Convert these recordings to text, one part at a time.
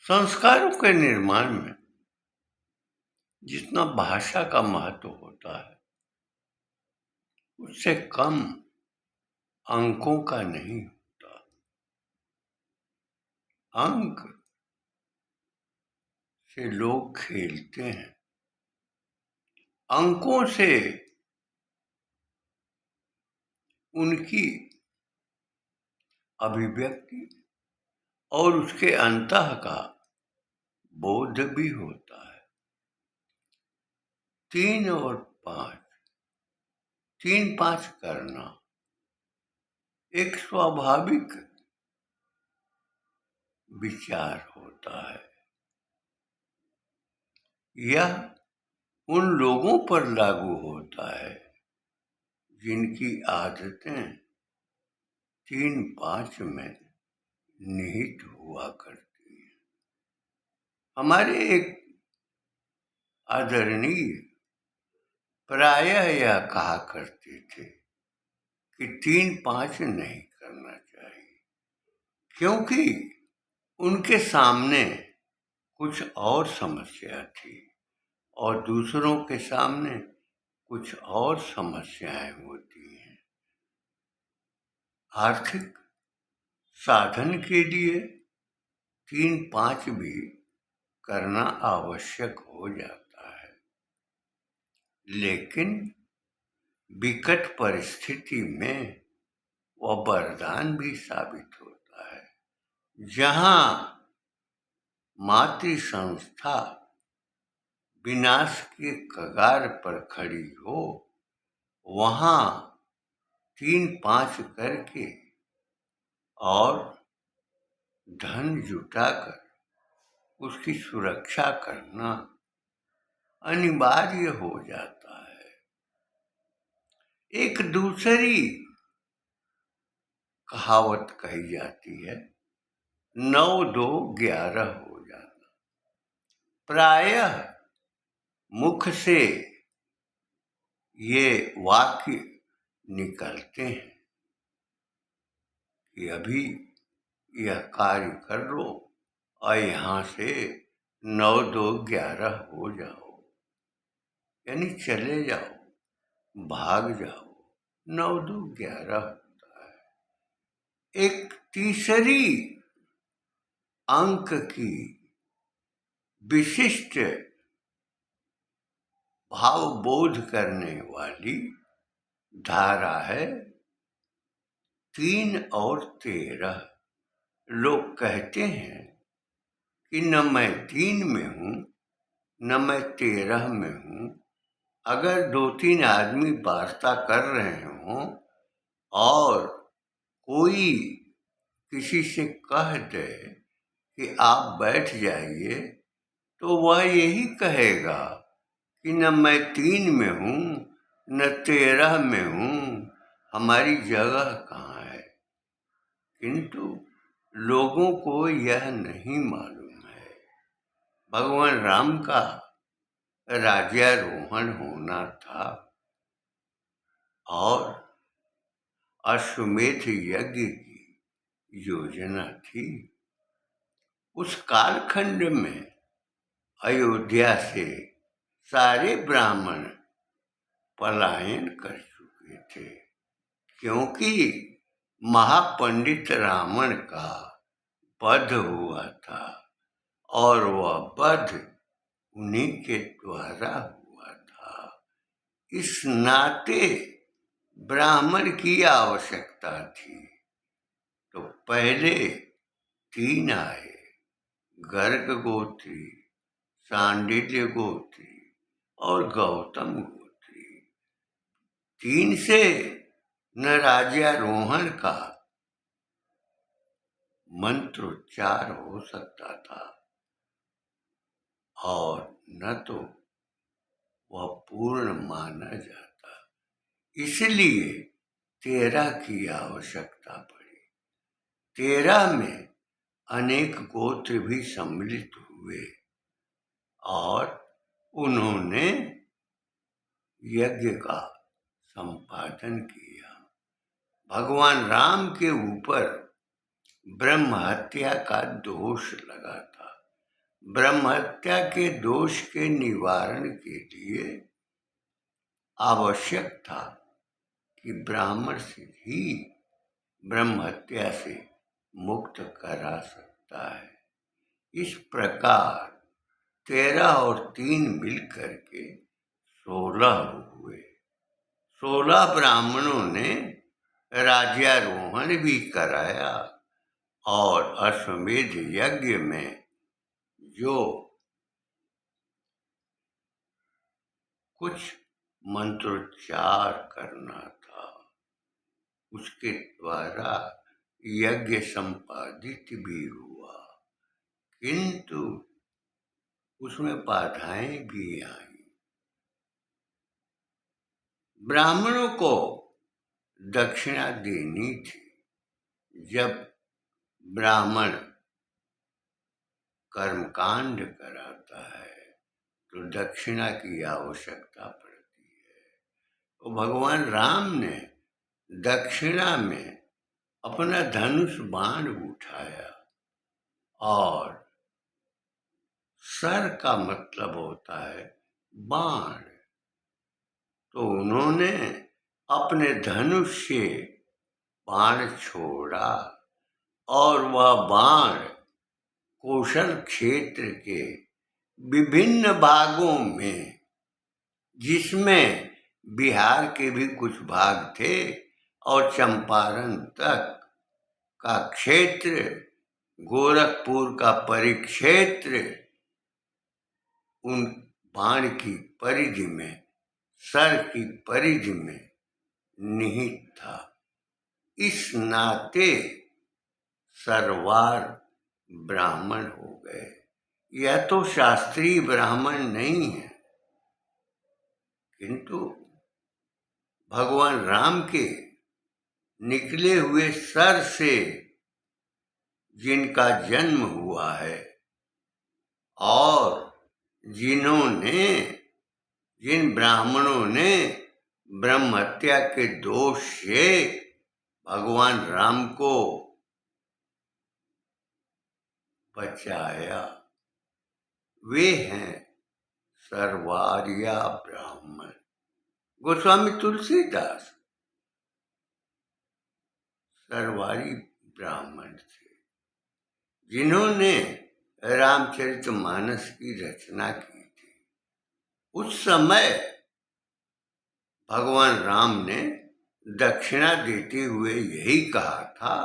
संस्कारों के निर्माण में जितना भाषा का महत्व होता है उससे कम अंकों का नहीं होता। अंक से लोग खेलते हैं, अंकों से उनकी अभिव्यक्ति और उसके अंतः का बोध भी होता है। 3 और 5, 3-5 करना एक स्वाभाविक विचार होता है। यह उन लोगों पर लागू होता है जिनकी आदतें 3-5 में निहित हुआ करती हैं। हमारे एक आदरणीय प्रायः यह कहा करते थे कि 3-5 नहीं करना चाहिए, क्योंकि उनके सामने कुछ और समस्या थी और दूसरों के सामने कुछ और समस्याएं होती हैं। आर्थिक साधन के लिए 3-5 भी करना आवश्यक हो जाता है, लेकिन विकट परिस्थिति में वह वरदान भी साबित होता है। जहां मातृ संस्था विनाश के कगार पर खड़ी हो, वहां 3-5 करके और धन जुटाकर उसकी सुरक्षा करना अनिवार्य हो जाता है। एक दूसरी कहावत कही जाती है, 9-2-11 हो जाना। प्रायः मुख से ये वाक्य निकलते हैं कि अभी यह कार्य कर लो और यहाँ से 9-2-11 हो जाओ, यानी चले जाओ, भाग जाओ। 9-2-11 होता है। एक तीसरी अंक की विशिष्ट भावबोध करने वाली धारा है 3 और 13। लोग कहते हैं कि न मैं 3 में हूँ न मैं 13 में हूँ। अगर 2-3 आदमी वार्ता कर रहे हों और कोई किसी से कह दे कि आप बैठ जाइए, तो वह यही कहेगा कि न मैं 3 में हूँ न 13 में हूँ, हमारी जगह कहाँ है। किंतु लोगों को यह नहीं मालूम है। भगवान राम का राज्यारोहण होना था और अश्वमेध यज्ञ की योजना थी। उस कालखंड में अयोध्या से सारे ब्राह्मण पलायन कर चुके थे, क्योंकि महापंडित रावण का वध हुआ था और वह वध उन्हीं के द्वारा हुआ था। इस नाते ब्राह्मण की आवश्यकता थी, तो पहले 3 आए, गर्ग गोत्री, सांडिल्य गोत्री और गौतम गोत्री। 3 से न राज्यारोहण का मंत्रोच्चार हो सकता था और न तो वह पूर्ण माना जाता, इसलिए 13 की आवश्यकता पड़ी। 13 में अनेक गोत्र भी सम्मिलित हुए और उन्होंने यज्ञ का संपादन किया। भगवान राम के ऊपर ब्रह्म हत्या का दोष लगा था, ब्रह्महत्या के दोष के निवारण के लिए आवश्यक था कि ब्राह्मण से ही ब्रह्महत्या से मुक्त करा सकता है। इस प्रकार 13 और 3 मिलकर के 16 हुए। 16 ब्राह्मणों ने राज्यारोहण भी कराया और अश्वमेध यज्ञ में जो कुछ मंत्रोच्चार करना था उसके द्वारा यज्ञ संपादित भी हुआ, किंतु उसमें बाधाएं भी आई। ब्राह्मणों को दक्षिणा देनी थी। जब ब्राह्मण कर्मकांड कराता है तो दक्षिणा की आवश्यकता पड़ती है। तो भगवान राम ने दक्षिणा में अपना धनुष बाण उठाया, और सर का मतलब होता है बाण, तो उन्होंने अपने धनुष से बाण छोड़ा और वह बाण कौशल क्षेत्र के विभिन्न भागों में, जिसमें बिहार के भी कुछ भाग थे और चंपारण तक का क्षेत्र, गोरखपुर का परिक्षेत्र, उन बाण की परिधि में, सर की परिधि में निहित था। इस नाते सरवार ब्राह्मण हो गए। यह तो शास्त्रीय ब्राह्मण नहीं है, किंतु भगवान राम के निकले हुए सर से जिनका जन्म हुआ है और जिन ब्राह्मणों ने ब्रह्महत्या के दोष से भगवान राम को बचाया, वे हैं सर्वार्या ब्राह्मण। गोस्वामी तुलसीदास सर्वारी ब्राह्मण थे, जिन्होंने रामचरितमानस की रचना की थी। उस समय भगवान राम ने दक्षिणा देते हुए यही कहा था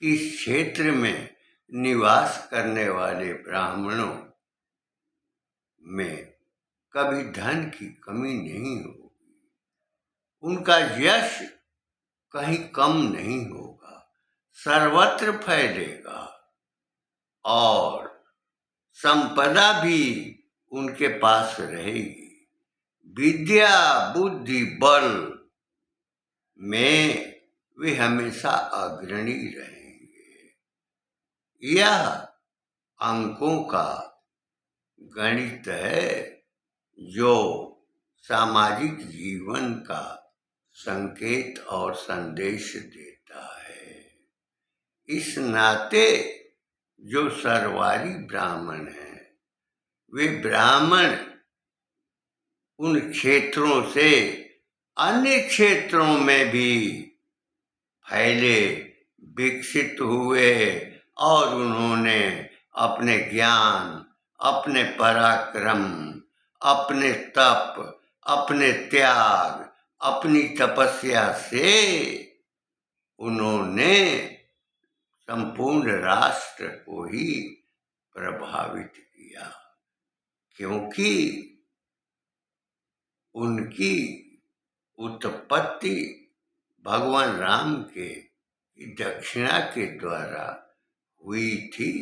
कि इस क्षेत्र में निवास करने वाले ब्राह्मणों में कभी धन की कमी नहीं होगी, उनका यश कहीं कम नहीं होगा, सर्वत्र फैलेगा और संपदा भी उनके पास रहेगी। विद्या बुद्धि बल में वे हमेशा अग्रणी रहेंगे। यह अंकों का गणित है जो सामाजिक जीवन का संकेत और संदेश देता है। इस नाते जो सर्वारी ब्राह्मण हैं, वे ब्राह्मण उन क्षेत्रों से अन्य क्षेत्रों में भी फैले, विकसित हुए और उन्होंने अपने ज्ञान, अपने पराक्रम, अपने तप, अपने त्याग, अपनी तपस्या से उन्होंने संपूर्ण राष्ट्र को ही प्रभावित किया, क्योंकि उनकी उत्पत्ति भगवान राम के दक्षिणा के द्वारा हुई थी,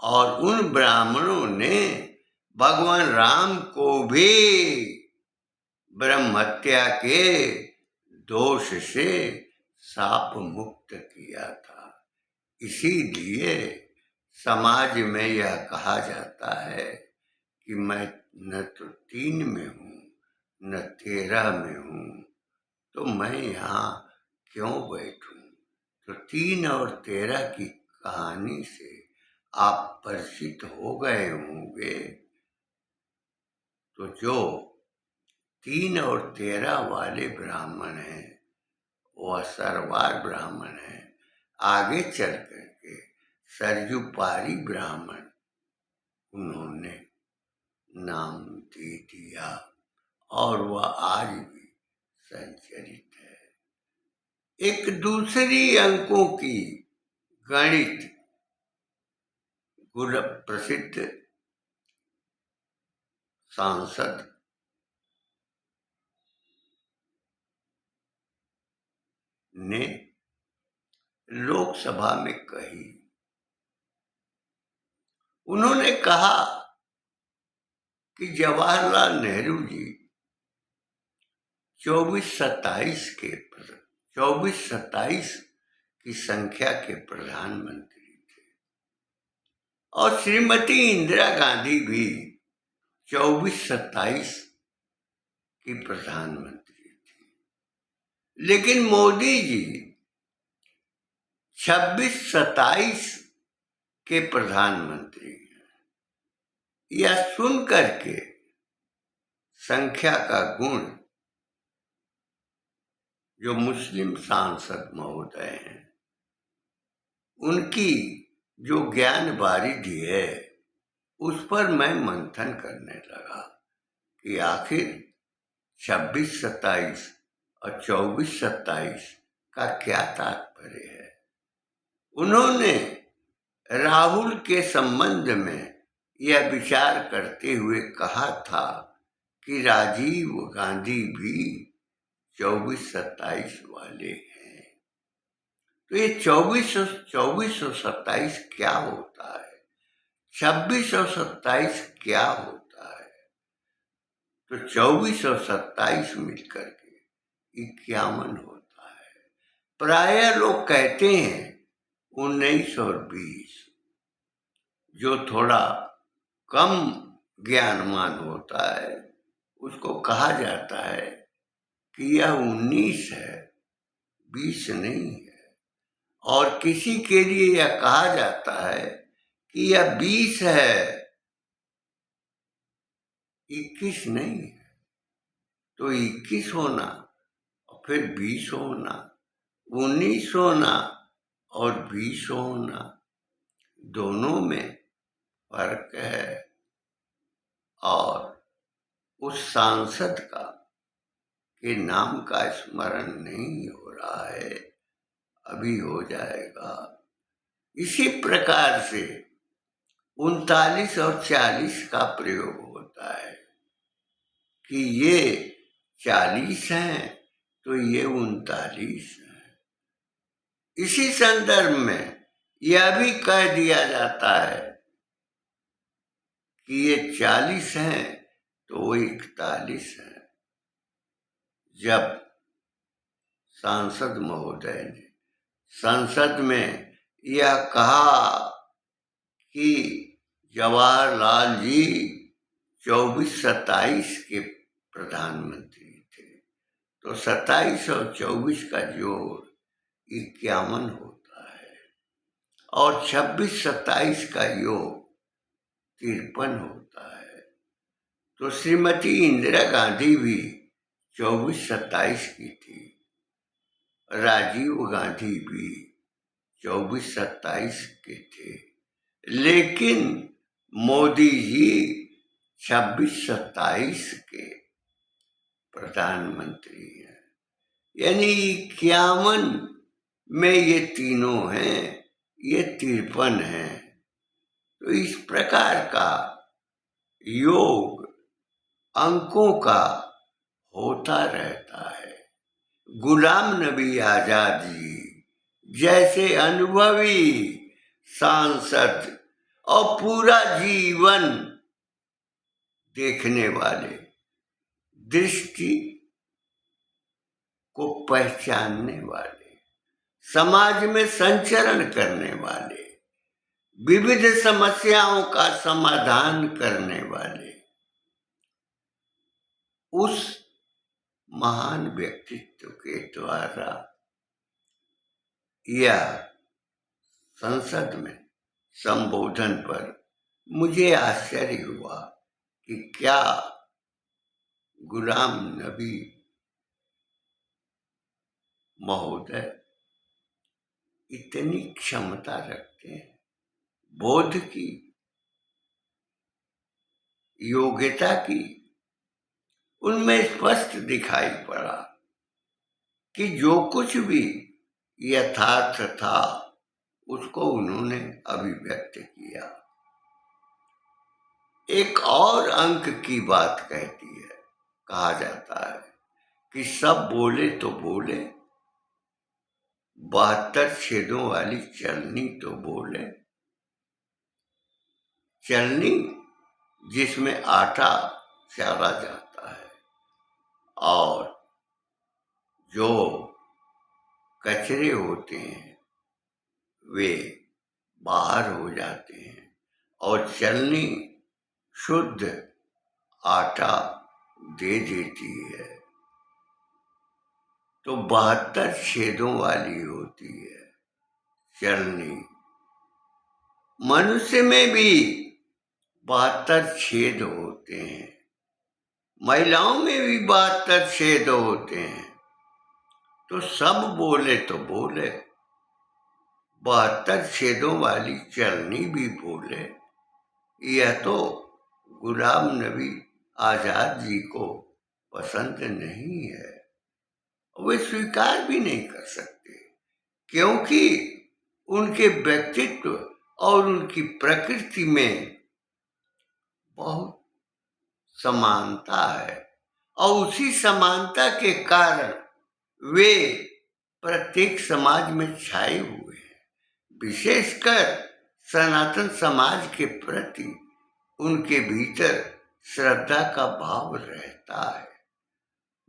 और उन ब्राह्मणों ने भगवान राम को भी ब्रह्महत्या के दोष से शाप मुक्त किया था। इसीलिए समाज में यह कहा जाता है कि मैं न तो 3 में हूँ न 13 में हूँ, तो मैं यहाँ क्यों बैठूं। तो 3 और 13 की कहानी से आप परिचित हो गए होंगे। तो जो 3 और 13 वाले ब्राह्मण हैं वह सर्वार ब्राह्मण हैं। आगे चल करके सरयुपारी ब्राह्मण उन्होंने नाम दे दिया और वह आज भी संचरित है। एक दूसरी अंकों की गणित प्रसिद्ध सांसद ने लोकसभा में कही। उन्होंने कहा कि जवाहरलाल नेहरू जी 24-27 की संख्या के प्रधानमंत्री थे और श्रीमती इंदिरा गांधी भी 24-27 की प्रधानमंत्री थी। लेकिन मोदी जी 26-27 के प्रधानमंत्री हैं। यह सुन करके संख्या का गुण जो मुस्लिम सांसद महोदय हैं उनकी जो ज्ञान बारिधि है उस पर मैं मंथन करने लगा कि आखिर 26-27 और 24-27 का क्या तात्पर्य है। उन्होंने राहुल के संबंध में यह विचार करते हुए कहा था कि राजीव गांधी भी 24-27 वाले हैं। तो ये 24 और 27 क्या होता है, 26 और 27 क्या होता है? तो 24 और 27 मिलकर के 51 होता है। प्रायः लोग कहते हैं 19 और 20, जो थोड़ा कम ज्ञानमान होता है उसको कहा जाता है कि यह 19 है, 20 नहीं है। और किसी के लिए यह कहा जाता है कि यह 20 है, 21 नहीं है। तो 21 होना और फिर 20 होना, 19 होना और 20 होना, दोनों में फर्क है। और उस सांसद का के नाम का स्मरण नहीं हो रहा है, अभी हो जाएगा। इसी प्रकार से 39 और 40 का प्रयोग होता है कि ये 40 हैं तो ये 39 हैं। इसी संदर्भ में यह भी कह दिया जाता है कि ये 40 हैं तो वो 41 हैं। जब सांसद महोदय ने संसद में यह कहा कि जवाहरलाल जी 24-27 के प्रधानमंत्री थे, तो 27 और 24 का जोड़ 51 होता है और 26-27 का योग 53 होता है। तो श्रीमती इंदिरा गांधी भी 24-27 की थी, राजीव गांधी भी 24-27 के थे, लेकिन मोदी जी 26-27 के प्रधानमंत्री हैं। यानी 51 में ये तीनों हैं, ये 53 हैं। तो इस प्रकार का योग अंकों का होता रहता है। गुलाम नबी आजाद जी जैसे अनुभवी सांसद और पूरा जीवन देखने वाले, दृष्टि को पहचानने वाले, समाज में संचरण करने वाले, विविध समस्याओं का समाधान करने वाले उस महान व्यक्तित्व के द्वारा यह संसद में संबोधन पर मुझे आश्चर्य हुआ कि क्या गुलाम नबी महोदय इतनी क्षमता रखते हैं, बोध की, योग्यता की। उनमें स्पष्ट दिखाई पड़ा कि जो कुछ भी यथार्थ था उसको उन्होंने अभिव्यक्त किया। एक और अंक की बात कहती है, कहा जाता है कि सब बोले तो बोले, 72 छेदों वाली चलनी तो बोले, चलनी जिसमें आटा चाला जाता है और जो कचरे होते हैं वे बाहर हो जाते हैं और चलनी शुद्ध आटा दे देती है। तो 72 छेदों वाली होती है चलनी। मनुष्य में भी 72 छेद होते हैं, महिलाओं में भी 72 छेद होते हैं। तो सब बोले तो बोले, 72 छेदों वाली चलनी भी बोले। यह तो गुलाम नबी आजाद जी को पसंद नहीं है, वे स्वीकार भी नहीं कर सकते, क्योंकि उनके व्यक्तित्व और उनकी प्रकृति में बहुत समानता है और उसी समानता के कारण वे प्रत्येक समाज में छाए हुए हैं। विशेषकर सनातन समाज के प्रति उनके भीतर श्रद्धा का भाव रहता है।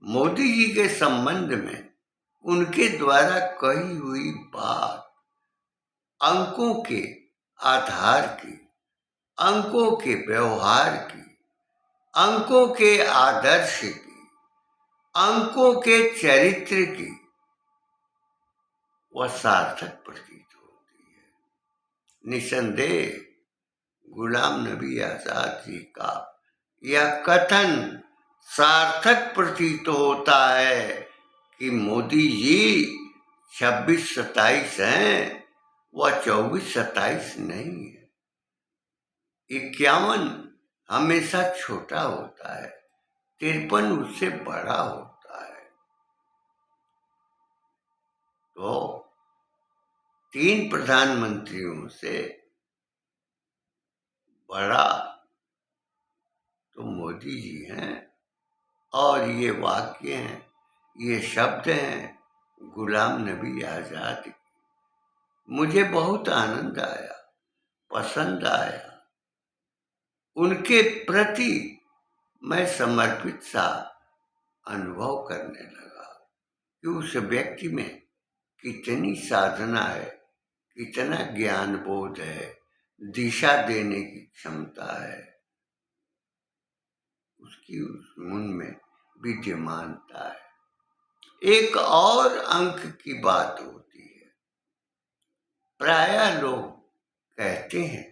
मोदी जी के संबंध में उनके द्वारा कही हुई बात अंकों के आधार की, अंकों के व्यवहार की, अंकों के आदर्श की, अंकों के चरित्र की, वह सार्थक प्रतीत होती है। निसंदेह गुलाम नबी आजाद जी का यह कथन सार्थक प्रतीत होता है कि मोदी जी 26-27 हैं, वह 24-27 नहीं है। 51 हमेशा छोटा होता है, 53 उससे बड़ा होता है। तो 3 प्रधानमंत्रियों से बड़ा तो मोदी जी हैं। और ये वाक्य हैं, ये शब्द हैं गुलाम नबी आजाद की। मुझे बहुत आनंद आया, पसंद आया। उनके प्रति मैं समर्पित सा अनुभव करने लगा कि उस व्यक्ति में कितनी साधना है, कितना ज्ञान बोध है, दिशा देने की क्षमता है, उसकी उस उनमें विद्यमानता है। एक और अंक की बात होती है। प्रायः लोग कहते हैं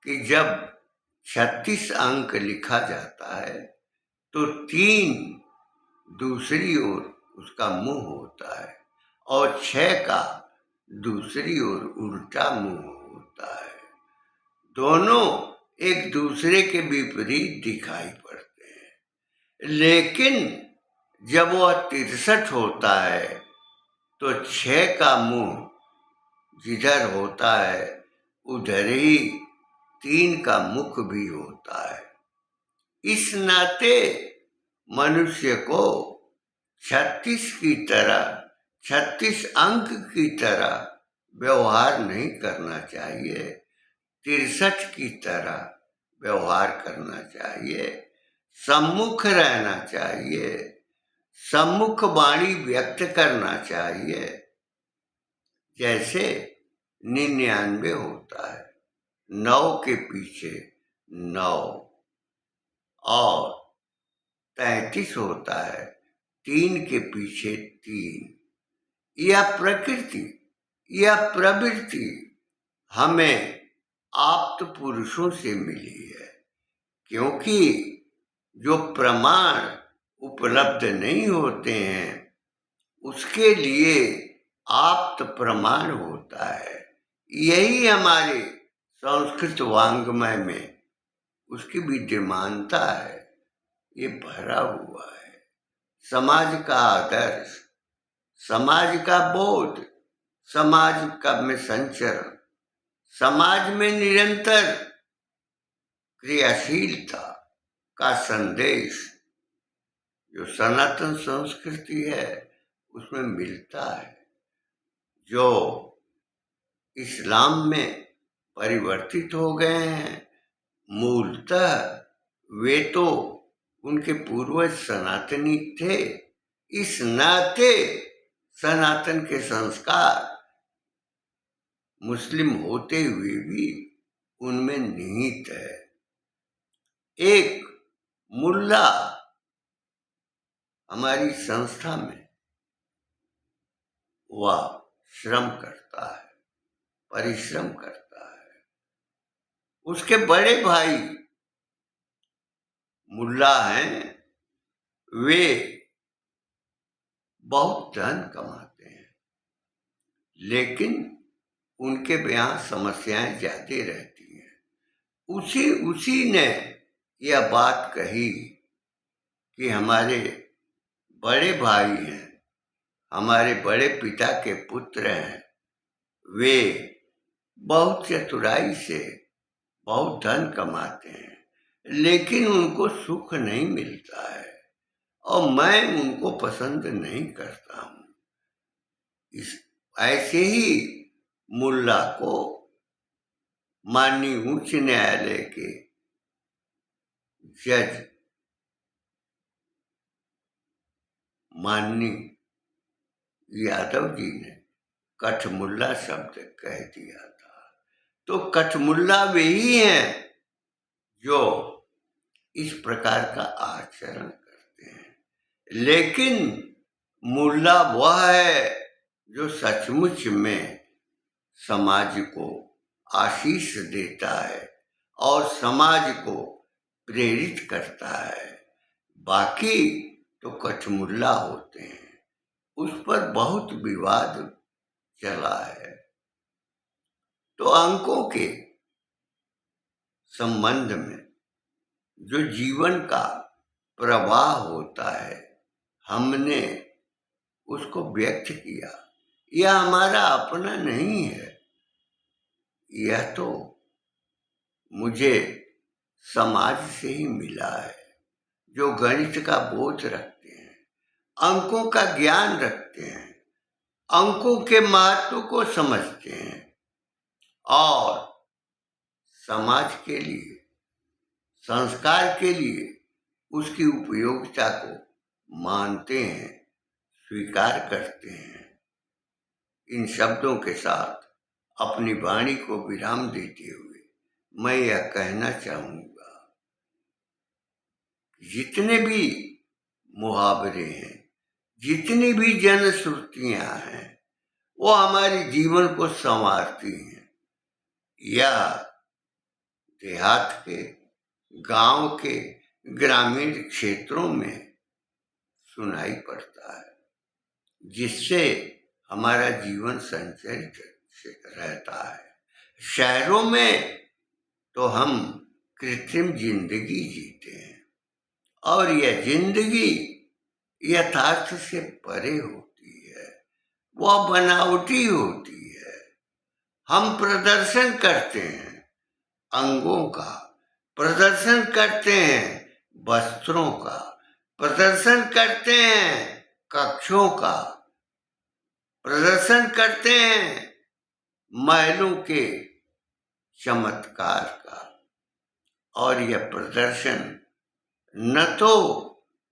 कि जब 36 अंक लिखा जाता है तो 3 दूसरी ओर उसका मुंह होता है और 6 का दूसरी ओर उल्टा मुंह होता है। दोनों एक दूसरे के विपरीत दिखाई पड़ते हैं, लेकिन जब वह 63 होता है तो 6 का मुंह जिधर होता है उधर ही 3 का मुख भी होता है। इस नाते मनुष्य को 36 की तरह, 36 अंक की तरह व्यवहार नहीं करना चाहिए, 63 की तरह व्यवहार करना चाहिए। सम्मुख रहना चाहिए, सम्मुख वाणी व्यक्त करना चाहिए। जैसे 99 होता है, 9 के पीछे 9, और 33 होता है, 3 के पीछे 3। यह प्रकृति, यह प्रवृत्ति हमें आप्त पुरुषों से मिली है, क्योंकि जो प्रमाण उपलब्ध नहीं होते हैं उसके लिए आप्त प्रमाण होता है। यही हमारे संस्कृत वाङ्मय में उसकी विद्यमानता है, ये भरा हुआ है। समाज का आदर्श, समाज का बोध, समाज का में संचरण, समाज में निरंतर क्रियाशीलता का संदेश जो सनातन संस्कृति है उसमें मिलता है। जो इस्लाम में परिवर्तित हो गए हैं, मूलतः वे तो उनके पूर्वज सनातनी थे, इस नाते सनातन के संस्कार मुस्लिम होते हुए भी उनमें निहित है। एक मुल्ला हमारी संस्था में वह श्रम करता है, परिश्रम करता है। उसके बड़े भाई मुल्ला हैं, वे बहुत धन कमाते हैं, लेकिन उनके यहाँ समस्याएं ज्यादा रहती हैं। उसी ने यह बात कही कि हमारे बड़े भाई हैं, हमारे बड़े पिता के पुत्र हैं, वे बहुत चतुराई से बहुत धन कमाते हैं, लेकिन उनको सुख नहीं मिलता है और मैं उनको पसंद नहीं करता हूँ। ऐसे ही मुल्ला को माननीय उच्च न्यायालय के जज माननीय यादव जी ने कठमुल्ला शब्द कह दिया था। तो कठमुल्ला वे ही हैं जो इस प्रकार का आचरण करते हैं, लेकिन मुल्ला वह है जो सचमुच में समाज को आशीष देता है और समाज को प्रेरित करता है। बाकी तो कठमुल्ला होते हैं, उस पर बहुत विवाद चला है। तो अंकों के संबंध में जो जीवन का प्रवाह होता है, हमने उसको व्यक्त किया। यह हमारा अपना नहीं है, यह तो मुझे समाज से ही मिला है। जो गणित का बोध रखते हैं, अंकों का ज्ञान रखते हैं, अंकों के महत्व को समझते हैं और समाज के लिए, संस्कार के लिए उसकी उपयोगिता को मानते हैं, स्वीकार करते हैं। इन शब्दों के साथ अपनी वाणी को विराम देते हुए मैं यह कहना चाहूँगा, जितने भी मुहावरे हैं, जितनी भी जनश्रुतियाँ हैं, वो हमारे जीवन को संवारती हैं। यह देहात के, गांव के, ग्रामीण क्षेत्रों में सुनाई पड़ता है, जिससे हमारा जीवन संचरित रहता है। शहरों में तो हम कृत्रिम जिंदगी जीते हैं और यह जिंदगी यथार्थ से परे होती है, वह बनावटी होती है। हम प्रदर्शन करते हैं अंगों का, प्रदर्शन करते हैं वस्त्रों का, प्रदर्शन करते हैं कक्षों का, प्रदर्शन करते हैं महलों के चमत्कार का। और यह प्रदर्शन न तो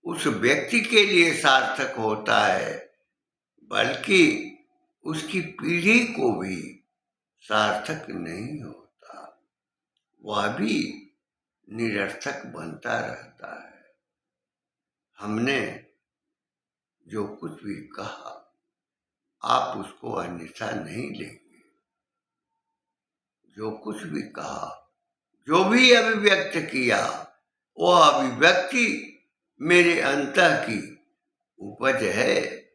उस व्यक्ति के लिए सार्थक होता है, बल्कि उसकी पीढ़ी को भी सार्थक नहीं होता, वह भी निरर्थक बनता रहता है। हमने जो कुछ भी कहा, आप उसको अन्यथा नहीं लेंगे। जो कुछ भी कहा, जो भी अभिव्यक्त किया, वो अभिव्यक्ति मेरे अंतः की उपज है।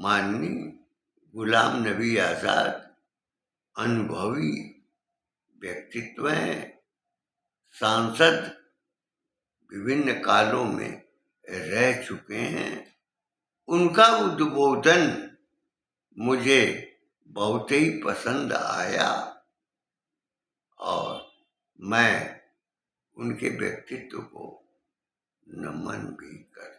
माननीय गुलाम नबी आजाद अनुभवी व्यक्तित्व हैं, सांसद विभिन्न कालों में रह चुके हैं। उनका उद्बोधन मुझे बहुत ही पसंद आया और मैं उनके व्यक्तित्व को नमन भी कर